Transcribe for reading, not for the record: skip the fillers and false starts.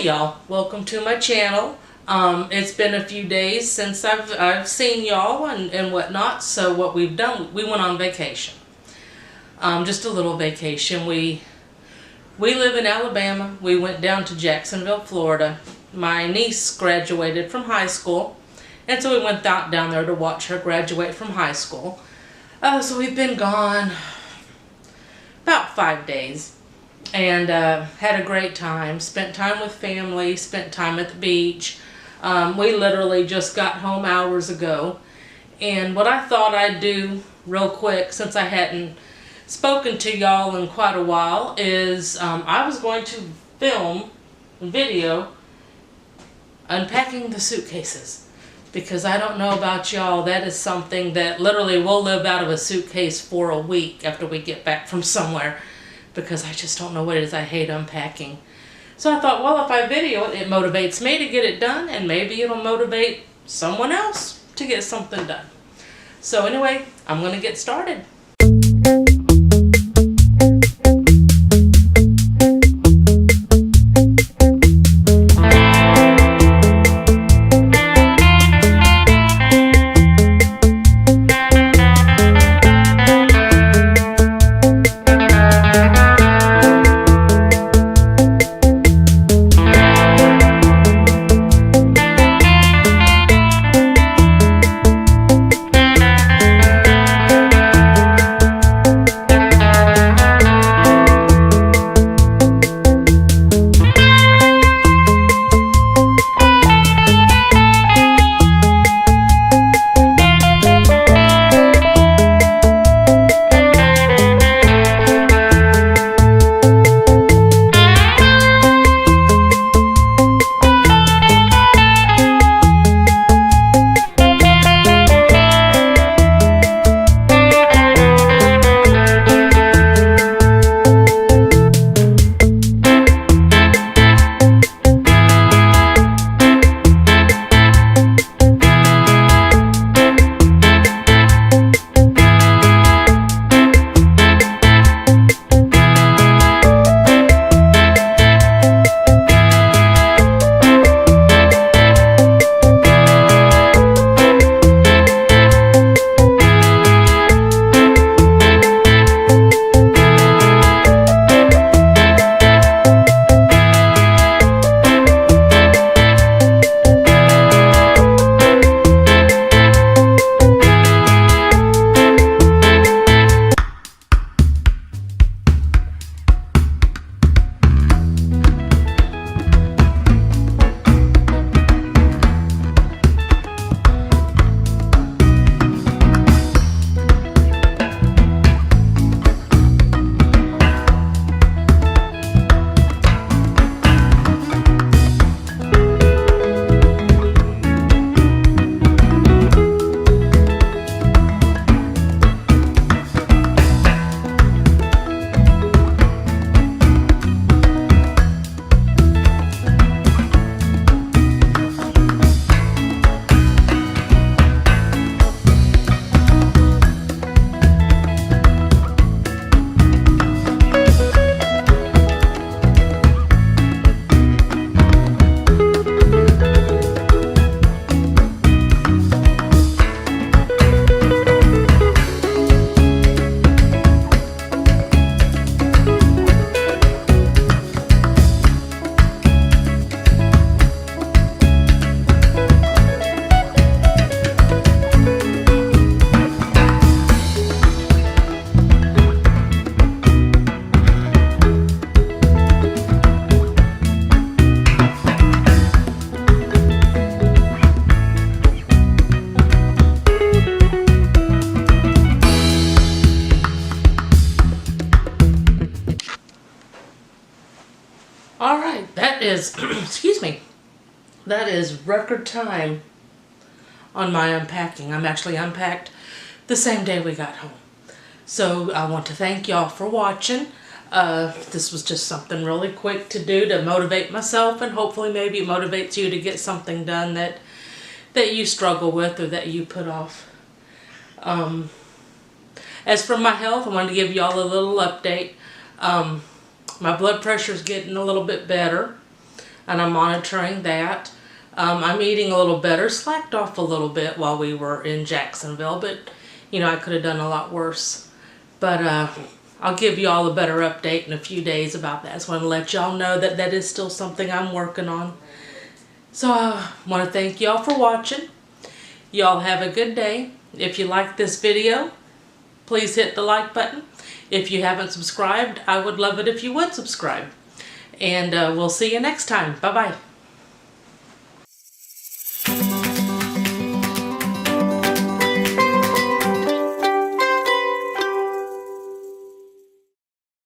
y'all, welcome to my channel. It's been a few days since I've seen y'all and whatnot, so what we've done, we went on vacation. Just a little vacation. We live in Alabama. We went down to Jacksonville, Florida. My niece graduated from high school, and so we went down there to watch her graduate from high school. So we've been gone about 5 days. And had a great time, spent time with family, spent time at the beach. We literally just got home hours ago. And what I thought I'd do real quick, since I hadn't spoken to y'all in quite a while, is I was going to film a video unpacking the suitcases. Because I don't know about y'all, that is something that literally we'll live out of a suitcase for a week after we get back from somewhere. Because I just don't know what it is. I hate unpacking. So I thought, well, if I video it, it motivates me to get it done, and maybe it'll motivate someone else to get something done. So anyway, I'm going to get started. Alright, that is, excuse me, that is record time on my unpacking. I'm actually unpacked the same day we got home. So I want to thank y'all for watching. This was just something really quick to do to motivate myself, and hopefully maybe it motivates you to get something done that you struggle with or that you put off. As for my health, I wanted to give y'all a little update. My blood pressure is getting a little bit better. and I'm monitoring that. I'm eating a little better, slacked off a little bit while we were in Jacksonville, but you know, I could have done a lot worse. But I'll give you all a better update in a few days about that. So I want to let y'all know that that is still something I'm working on. So I want to thank y'all for watching. Y'all have a good day. If you like this video, please hit the like button. If you haven't subscribed, I would love it if you would subscribe. And we'll see you next time. Bye-bye.